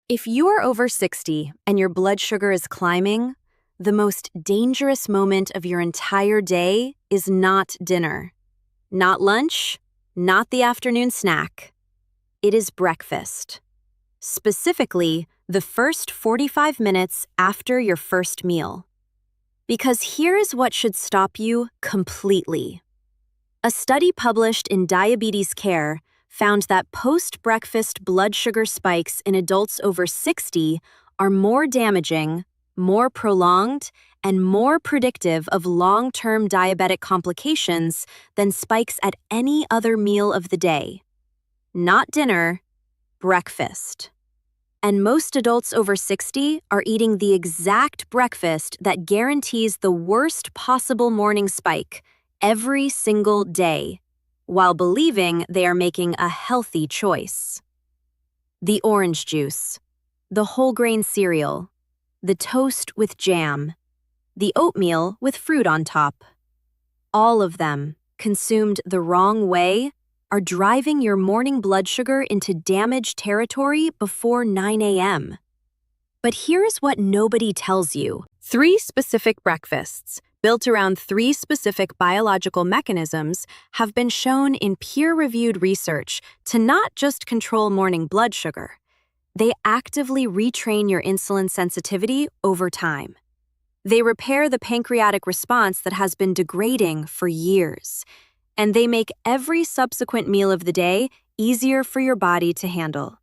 If you are over 60 and your blood sugar is climbing, the most dangerous moment of your entire day is not dinner, not lunch, not the afternoon snack. It is breakfast. Specifically, the first 45 minutes after your first meal. Because here is what should stop you completely. A study published in Diabetes Care found that post-breakfast blood sugar spikes in adults over 60 are more damaging, more prolonged, and more predictive of long-term diabetic complications than spikes at any other meal of the day. Not dinner, breakfast. And most adults over 60 are eating the exact breakfast that guarantees the worst possible morning spike every single day, while believing they are making a healthy choice. The orange juice, the whole grain cereal, the toast with jam, the oatmeal with fruit on top. All of them, consumed the wrong way, are driving your morning blood sugar into damaged territory before 9 a.m. But here's what nobody tells you. 3 specific breakfasts, built around 3 specific biological mechanisms, have been shown in peer-reviewed research to not just control morning blood sugar. They actively retrain your insulin sensitivity over time. They repair the pancreatic response that has been degrading for years, and they make every subsequent meal of the day easier for your body to handle.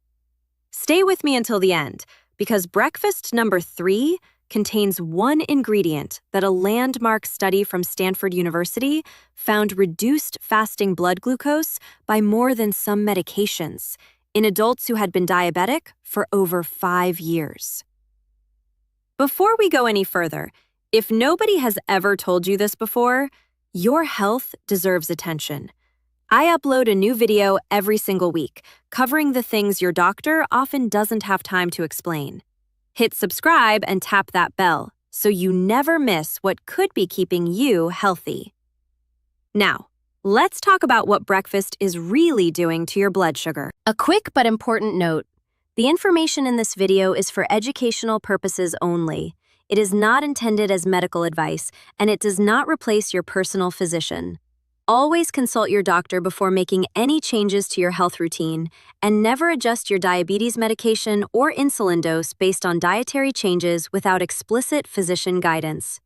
Stay with me until the end, because breakfast number 3 contains one ingredient that a landmark study from Stanford University found reduced fasting blood glucose by more than some medications in adults who had been diabetic for over 5 years. Before we go any further, if nobody has ever told you this before, your health deserves attention. I upload a new video every single week, covering the things your doctor often doesn't have time to explain. Hit subscribe and tap that bell so you never miss what could be keeping you healthy. Now, let's talk about what breakfast is really doing to your blood sugar. A quick but important note. The information in this video is for educational purposes only. It is not intended as medical advice, and it does not replace your personal physician. Always consult your doctor before making any changes to your health routine, and never adjust your diabetes medication or insulin dose based on dietary changes without explicit physician guidance.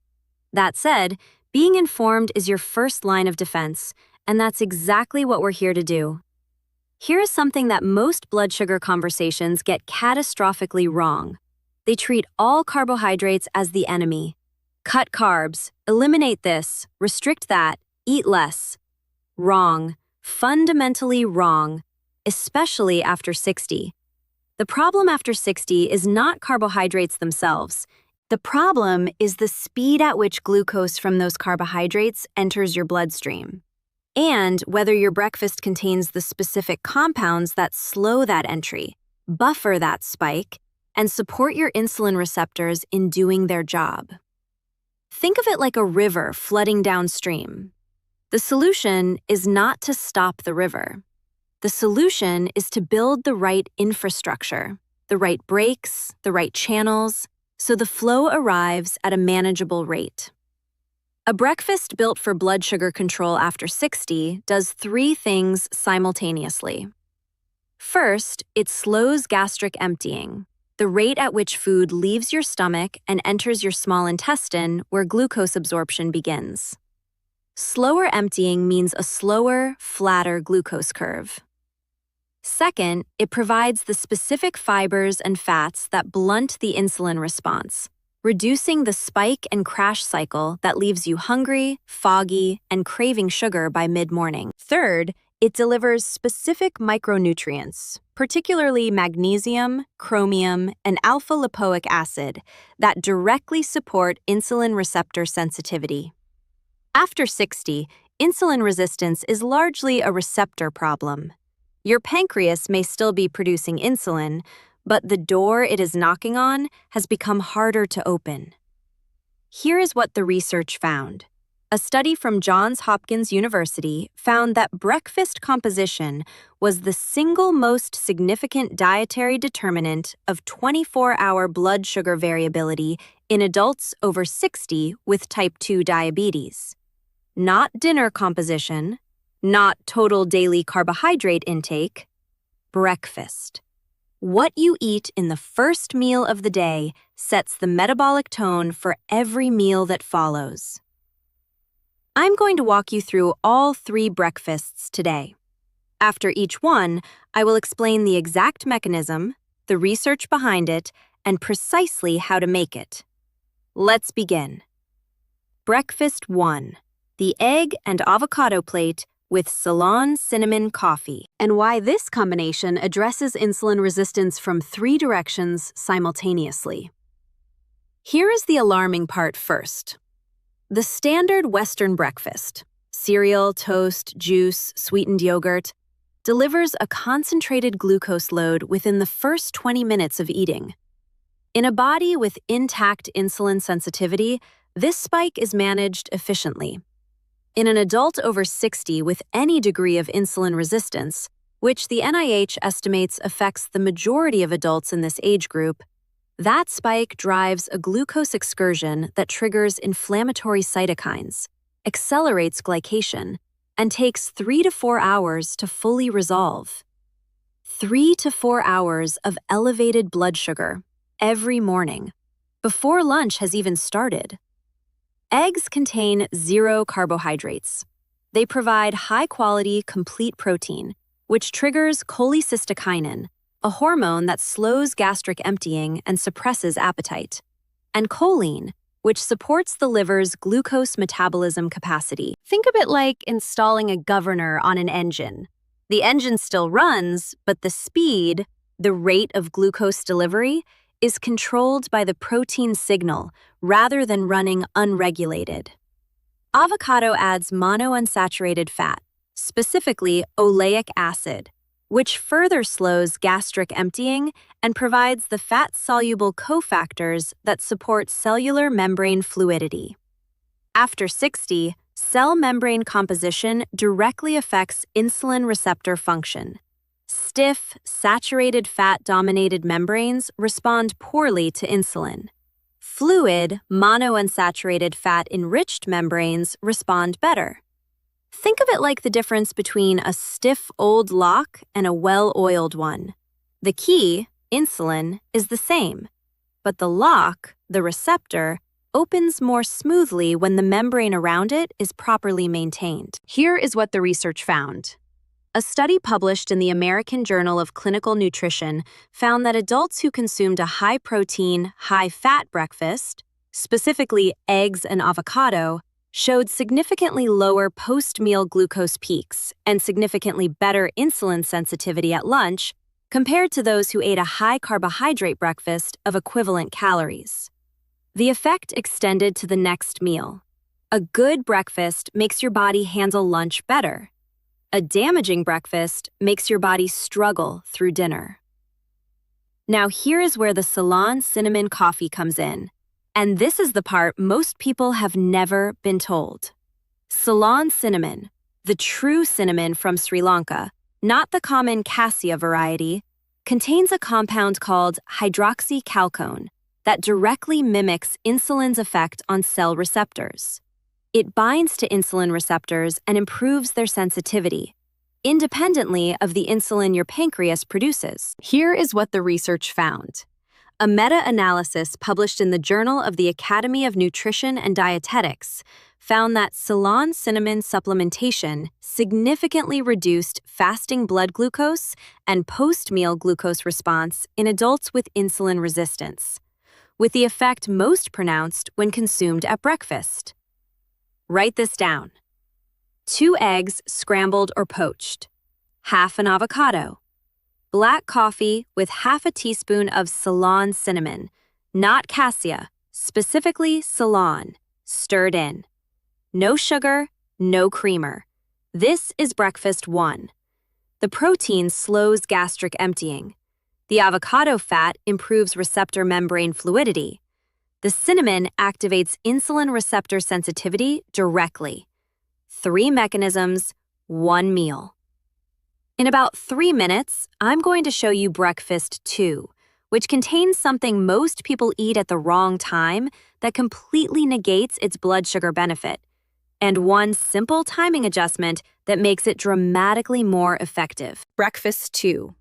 That said, being informed is your first line of defense, and that's exactly what we're here to do. Here is something that most blood sugar conversations get catastrophically wrong. They treat all carbohydrates as the enemy. Cut carbs, eliminate this, restrict that, eat less. Wrong. Fundamentally wrong, especially after 60. The problem after 60 is not carbohydrates themselves. The problem is the speed at which glucose from those carbohydrates enters your bloodstream, and whether your breakfast contains the specific compounds that slow that entry, buffer that spike, and support your insulin receptors in doing their job. Think of it like a river flooding downstream. The solution is not to stop the river. The solution is to build the right infrastructure, the right breaks, the right channels, so the flow arrives at a manageable rate. A breakfast built for blood sugar control after 60 does 3 things simultaneously. First, it slows gastric emptying, the rate at which food leaves your stomach and enters your small intestine where glucose absorption begins. Slower emptying means a slower, flatter glucose curve. Second, it provides the specific fibers and fats that blunt the insulin response, reducing the spike and crash cycle that leaves you hungry, foggy, and craving sugar by mid-morning. Third, it delivers specific micronutrients, particularly magnesium, chromium, and alpha-lipoic acid, that directly support insulin receptor sensitivity. After 60, insulin resistance is largely a receptor problem. Your pancreas may still be producing insulin, but the door it is knocking on has become harder to open. Here is what the research found. A study from Johns Hopkins University found that breakfast composition was the single most significant dietary determinant of 24-hour blood sugar variability in adults over 60 with type 2 diabetes. Not dinner composition, not total daily carbohydrate intake, breakfast. What you eat in the first meal of the day sets the metabolic tone for every meal that follows. I'm going to walk you through all 3 breakfasts today. After each one, I will explain the exact mechanism, the research behind it, and precisely how to make it. Let's begin. Breakfast 1. The egg and avocado plate with Ceylon cinnamon coffee, and why this combination addresses insulin resistance from 3 directions simultaneously. Here is the alarming part first. The standard Western breakfast, cereal, toast, juice, sweetened yogurt, delivers a concentrated glucose load within the first 20 minutes of eating. In a body with intact insulin sensitivity, this spike is managed efficiently. In an adult over 60 with any degree of insulin resistance, which the NIH estimates affects the majority of adults in this age group, that spike drives a glucose excursion that triggers inflammatory cytokines, accelerates glycation, and takes 3 to 4 hours to fully resolve. 3 to 4 hours of elevated blood sugar every morning, before lunch has even started. Eggs contain 0 carbohydrates. They provide high-quality, complete protein, which triggers cholecystokinin, a hormone that slows gastric emptying and suppresses appetite, and choline, which supports the liver's glucose metabolism capacity. Think of it like installing a governor on an engine. The engine still runs, but the speed, the rate of glucose delivery, is controlled by the protein signal rather than running unregulated. Avocado adds monounsaturated fat, specifically oleic acid, which further slows gastric emptying and provides the fat-soluble cofactors that support cellular membrane fluidity. After 60, cell membrane composition directly affects insulin receptor function. Stiff, saturated fat-dominated membranes respond poorly to insulin. Fluid, monounsaturated fat-enriched membranes respond better. Think of it like the difference between a stiff old lock and a well-oiled one. The key, insulin, is the same, but the lock, the receptor, opens more smoothly when the membrane around it is properly maintained. Here is what the research found. A study published in the American Journal of Clinical Nutrition found that adults who consumed a high-protein, high-fat breakfast, specifically eggs and avocado, showed significantly lower post-meal glucose peaks and significantly better insulin sensitivity at lunch compared to those who ate a high-carbohydrate breakfast of equivalent calories. The effect extended to the next meal. A good breakfast makes your body handle lunch better. A damaging breakfast makes your body struggle through dinner. Now here is where the Ceylon cinnamon coffee comes in. And this is the part most people have never been told. Ceylon cinnamon, the true cinnamon from Sri Lanka, not the common cassia variety, contains a compound called hydroxycalcone that directly mimics insulin's effect on cell receptors. It binds to insulin receptors and improves their sensitivity, independently of the insulin your pancreas produces. Here is what the research found. A meta-analysis published in the Journal of the Academy of Nutrition and Dietetics found that Ceylon cinnamon supplementation significantly reduced fasting blood glucose and post-meal glucose response in adults with insulin resistance, with the effect most pronounced when consumed at breakfast. Write this down. 2 eggs scrambled or poached, half an avocado, black coffee with half a teaspoon of Ceylon cinnamon, not cassia, specifically Ceylon, stirred in. No sugar, no creamer. This is breakfast 1. The protein slows gastric emptying. The avocado fat improves receptor membrane fluidity. The cinnamon activates insulin receptor sensitivity directly. 3 mechanisms, 1 meal. In about 3 minutes, I'm going to show you breakfast 2, which contains something most people eat at the wrong time that completely negates its blood sugar benefit, and one simple timing adjustment that makes it dramatically more effective. Breakfast 2.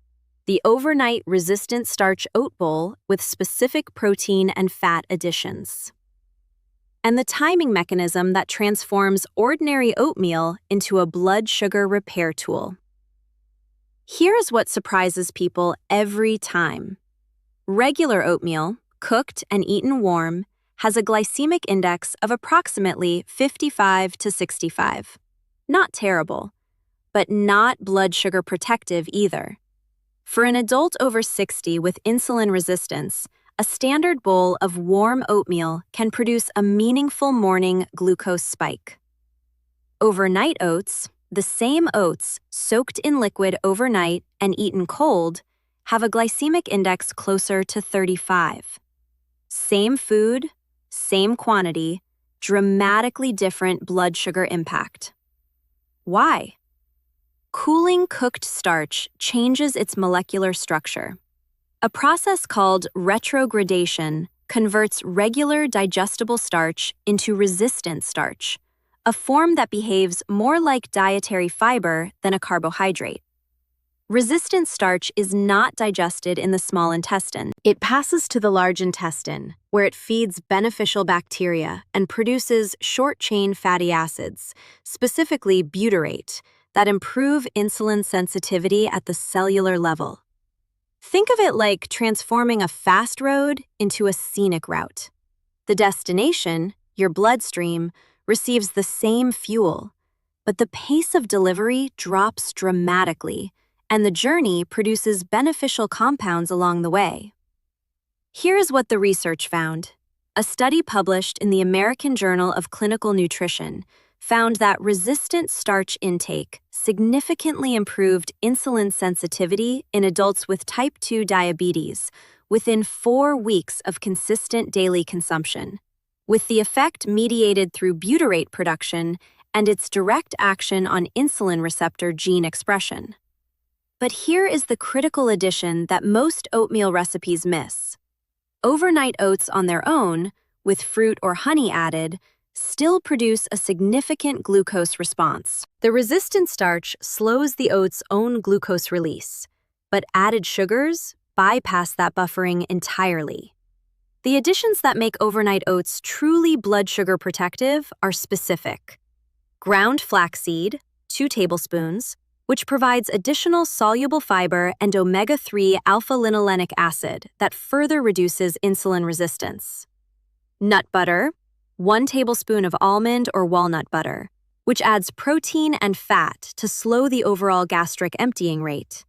The overnight resistant starch oat bowl with specific protein and fat additions. And the timing mechanism that transforms ordinary oatmeal into a blood sugar repair tool. Here's what surprises people every time. Regular oatmeal, cooked and eaten warm, has a glycemic index of approximately 55 to 65. Not terrible, but not blood sugar protective either. For an adult over 60 with insulin resistance, a standard bowl of warm oatmeal can produce a meaningful morning glucose spike. Overnight oats, the same oats soaked in liquid overnight and eaten cold, have a glycemic index closer to 35. Same food, same quantity, dramatically different blood sugar impact. Why? Cooling cooked starch changes its molecular structure. A process called retrogradation converts regular digestible starch into resistant starch, a form that behaves more like dietary fiber than a carbohydrate. Resistant starch is not digested in the small intestine. It passes to the large intestine, where it feeds beneficial bacteria and produces short-chain fatty acids, specifically butyrate, that improve insulin sensitivity at the cellular level. Think of it like transforming a fast road into a scenic route. The destination, your bloodstream, receives the same fuel, but the pace of delivery drops dramatically, and the journey produces beneficial compounds along the way. Here's what the research found. A study published in the American Journal of Clinical Nutrition found that resistant starch intake significantly improved insulin sensitivity in adults with type 2 diabetes within 4 weeks of consistent daily consumption, with the effect mediated through butyrate production and its direct action on insulin receptor gene expression. But here is the critical addition that most oatmeal recipes miss. Overnight oats on their own, with fruit or honey added, still produce a significant glucose response. The resistant starch slows the oat's own glucose release, but added sugars bypass that buffering entirely. The additions that make overnight oats truly blood sugar protective are specific. Ground flaxseed, 2 tablespoons, which provides additional soluble fiber and omega-3 alpha-linolenic acid that further reduces insulin resistance. Nut butter, 1 tablespoon of almond or walnut butter, which adds protein and fat to slow the overall gastric emptying rate.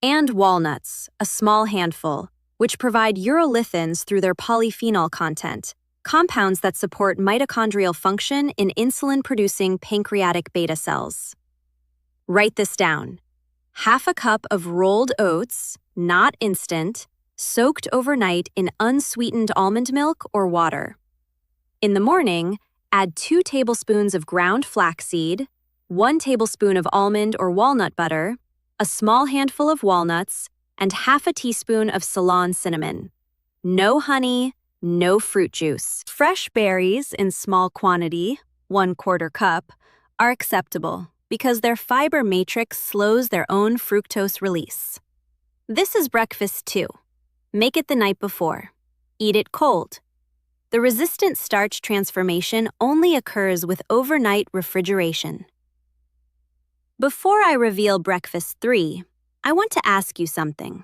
And walnuts, a small handful, which provide urolithins through their polyphenol content, compounds that support mitochondrial function in insulin-producing pancreatic beta cells. Write this down. 1/2 cup of rolled oats, not instant, soaked overnight in unsweetened almond milk or water. In the morning, add 2 tablespoons of ground flaxseed, 1 tablespoon of almond or walnut butter, a small handful of walnuts, and 1/2 teaspoon of Ceylon cinnamon. No honey, no fruit juice. Fresh berries in small quantity, 1/4 cup, are acceptable because their fiber matrix slows their own fructose release. This is breakfast 2. Make it the night before. Eat it cold. The resistant starch transformation only occurs with overnight refrigeration. Before I reveal breakfast 3, I want to ask you something.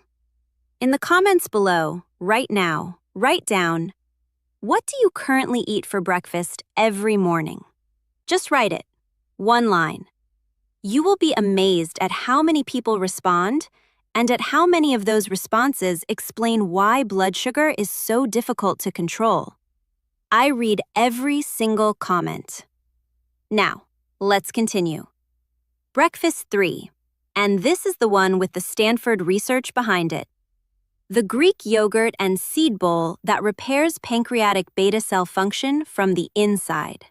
In the comments below, right now, write down, what do you currently eat for breakfast every morning? Just write it. 1 line. You will be amazed at how many people respond and at how many of those responses explain why blood sugar is so difficult to control. I read every single comment. Now, let's continue. Breakfast 3, and this is the one with the Stanford research behind it. the Greek yogurt and seed bowl that repairs pancreatic beta cell function from the inside.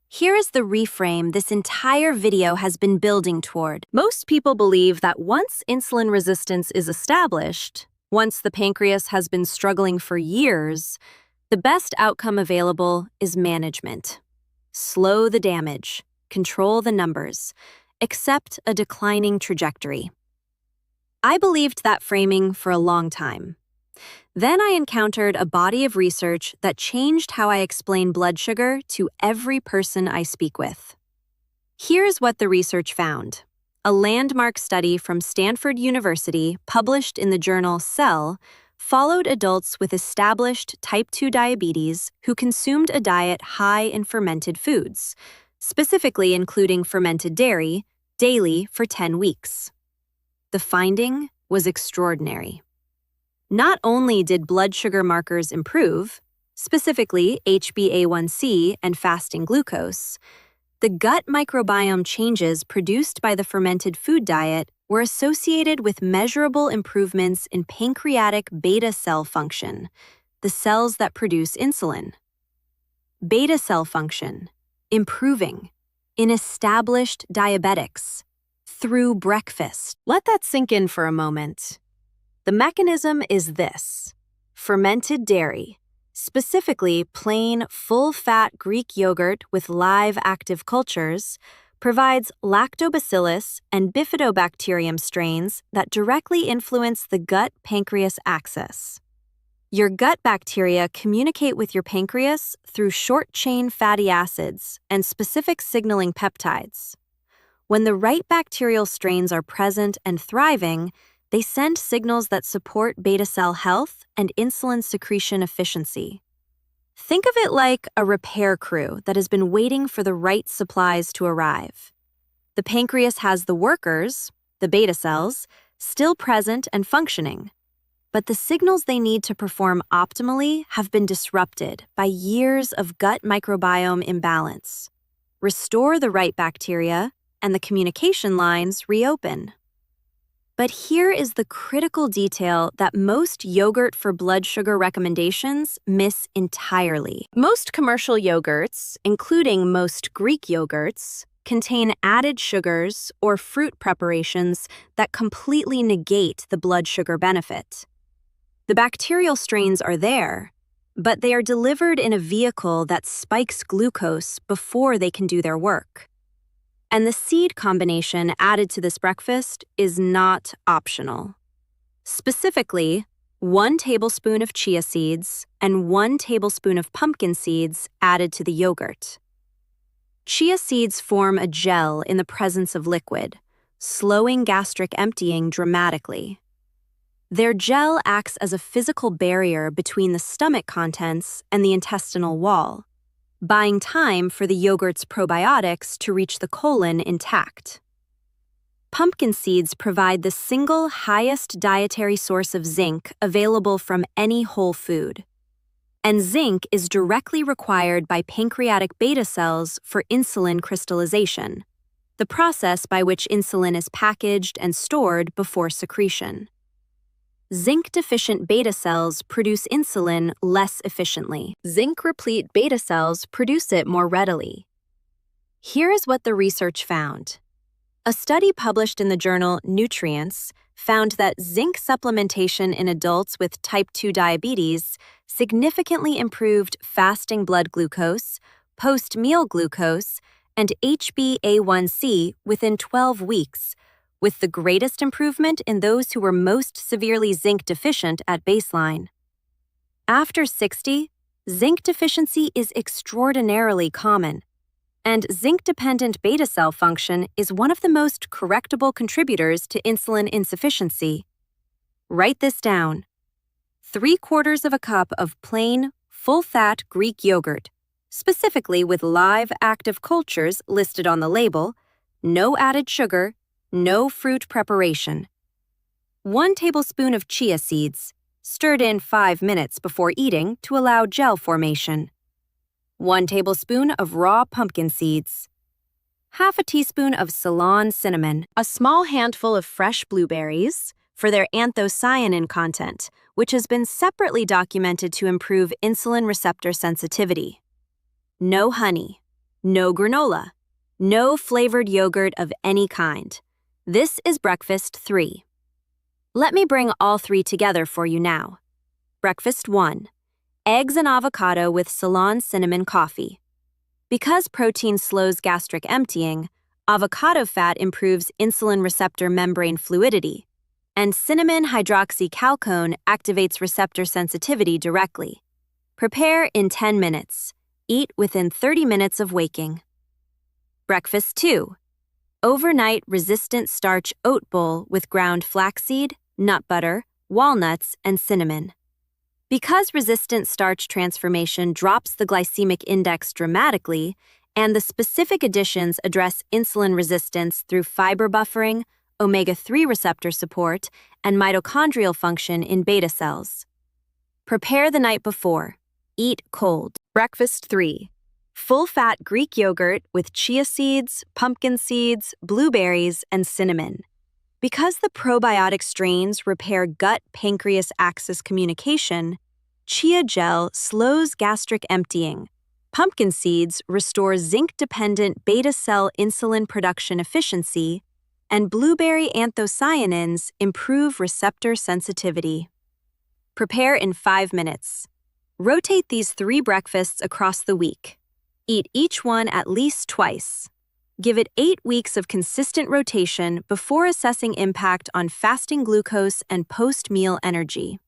Here is the reframe this entire video has been building toward. Most people believe that once insulin resistance is established, once the pancreas has been struggling for years, the best outcome available is management. Slow the damage, control the numbers, accept a declining trajectory. I believed that framing for a long time. Then I encountered a body of research that changed how I explain blood sugar to every person I speak with. Here's what the research found. A landmark study from Stanford University, published in the journal Cell, followed adults with established type 2 diabetes who consumed a diet high in fermented foods, specifically including fermented dairy, daily for 10 weeks. The finding was extraordinary. Not only did blood sugar markers improve, specifically HbA1c and fasting glucose, the gut microbiome changes produced by the fermented food diet were associated with measurable improvements in pancreatic beta cell function, the cells that produce insulin. Beta cell function, improving, in established diabetics, through breakfast. Let that sink in for a moment. The mechanism is this: fermented dairy, specifically plain, full-fat Greek yogurt with live active cultures, provides lactobacillus and bifidobacterium strains that directly influence the gut-pancreas axis. Your gut bacteria communicate with your pancreas through short-chain fatty acids and specific signaling peptides. When the right bacterial strains are present and thriving, they send signals that support beta cell health and insulin secretion efficiency. Think of it like a repair crew that has been waiting for the right supplies to arrive. The pancreas has the workers, the beta cells, still present and functioning, but the signals they need to perform optimally have been disrupted by years of gut microbiome imbalance. Restore the right bacteria, and the communication lines reopen. But here is the critical detail that most yogurt for blood sugar recommendations miss entirely. Most commercial yogurts, including most Greek yogurts, contain added sugars or fruit preparations that completely negate the blood sugar benefit. The bacterial strains are there, but they are delivered in a vehicle that spikes glucose before they can do their work. And the seed combination added to this breakfast is not optional. Specifically, 1 tablespoon of chia seeds and 1 tablespoon of pumpkin seeds added to the yogurt. Chia seeds form a gel in the presence of liquid, slowing gastric emptying dramatically. Their gel acts as a physical barrier between the stomach contents and the intestinal wall, buying time for the yogurt's probiotics to reach the colon intact. Pumpkin seeds provide the single highest dietary source of zinc available from any whole food. And zinc is directly required by pancreatic beta cells for insulin crystallization, the process by which insulin is packaged and stored before secretion. Zinc-deficient beta cells produce insulin less efficiently. Zinc-replete beta cells produce it more readily. Here is what the research found. A study published in the journal Nutrients found that zinc supplementation in adults with type 2 diabetes significantly improved fasting blood glucose, post-meal glucose, and HbA1c within 12 weeks, with the greatest improvement in those who were most severely zinc deficient at baseline. After 60, zinc deficiency is extraordinarily common, and zinc-dependent beta cell function is one of the most correctable contributors to insulin insufficiency. Write this down. 3/4 of a cup of plain, full-fat Greek yogurt, specifically with live active cultures listed on the label, no added sugar, no fruit preparation. 1 tablespoon of chia seeds, stirred in 5 minutes before eating to allow gel formation. 1 tablespoon of raw pumpkin seeds. Half a teaspoon of Ceylon cinnamon. A small handful of fresh blueberries. for their anthocyanin content, which has been separately documented to improve insulin receptor sensitivity. No honey, no granola, no flavored yogurt of any kind. This is breakfast 3. Let me bring all 3 together for you now. Breakfast 1. Eggs and avocado with Ceylon cinnamon coffee. Because protein slows gastric emptying, avocado fat improves insulin receptor membrane fluidity, and cinnamon hydroxycalcone activates receptor sensitivity directly. Prepare in 10 minutes. Eat within 30 minutes of waking. Breakfast 2. Overnight resistant starch oat bowl with ground flaxseed, nut butter, walnuts, and cinnamon. Because resistant starch transformation drops the glycemic index dramatically, and the specific additions address insulin resistance through fiber buffering, omega-3 receptor support, and mitochondrial function in beta cells. Prepare the night before. Eat cold. Breakfast 3. Full-fat Greek yogurt with chia seeds, pumpkin seeds, blueberries, and cinnamon. Because the probiotic strains repair gut-pancreas axis communication, chia gel slows gastric emptying. Pumpkin seeds restore zinc-dependent beta cell insulin production efficiency, and blueberry anthocyanins improve receptor sensitivity. Prepare in 5 minutes. Rotate these 3 breakfasts across the week. Eat each one at least twice. Give it 8 weeks of consistent rotation before assessing impact on fasting glucose and post-meal energy.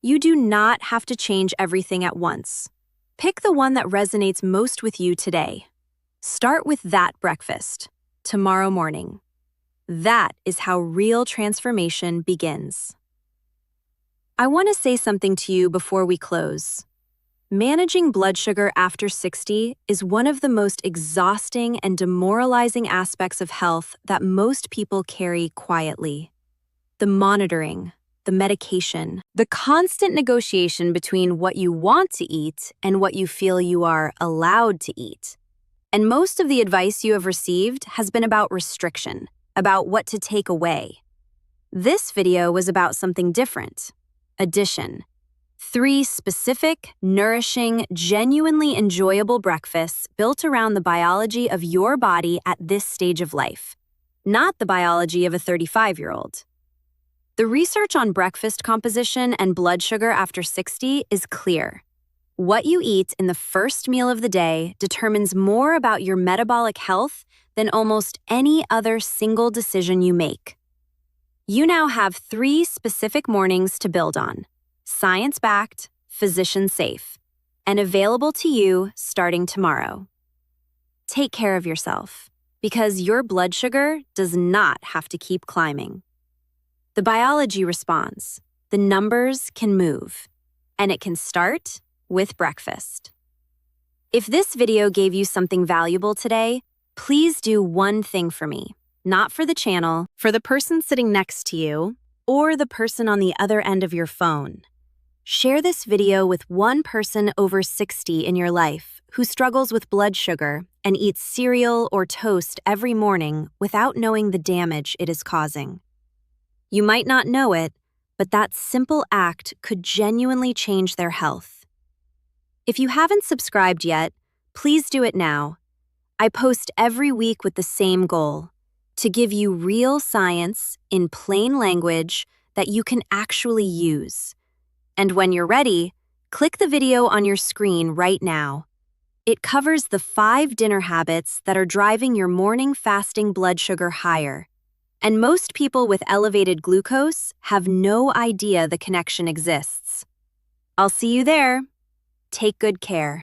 You do not have to change everything at once. Pick the one that resonates most with you today. Start with that breakfast, tomorrow morning. That is how real transformation begins. I want to say something to you before we close. Managing blood sugar after 60 is one of the most exhausting and demoralizing aspects of health that most people carry quietly. The monitoring, the medication, the constant negotiation between what you want to eat and what you feel you are allowed to eat. And most of the advice you have received has been about restriction, about what to take away. This video was about something different: addition. 3 specific, nourishing, genuinely enjoyable breakfasts built around the biology of your body at this stage of life, not the biology of a 35-year-old. The research on breakfast composition and blood sugar after 60 is clear. What you eat in the first meal of the day determines more about your metabolic health than almost any other single decision you make. You now have 3 specific mornings to build on. Science-backed, physician-safe, and available to you starting tomorrow. Take care of yourself, because your blood sugar does not have to keep climbing. The biology responds, the numbers can move, and it can start with breakfast. If this video gave you something valuable today, please do one thing for me, not for the channel, for the person sitting next to you, or the person on the other end of your phone. Share this video with one person over 60 in your life who struggles with blood sugar and eats cereal or toast every morning without knowing the damage it is causing. You might not know it, but that simple act could genuinely change their health. If you haven't subscribed yet, please do it now. I post every week with the same goal: to give you real science in plain language that you can actually use. And when you're ready, click the video on your screen right now. It covers the 5 dinner habits that are driving your morning fasting blood sugar higher. And most people with elevated glucose have no idea the connection exists. I'll see you there. Take good care.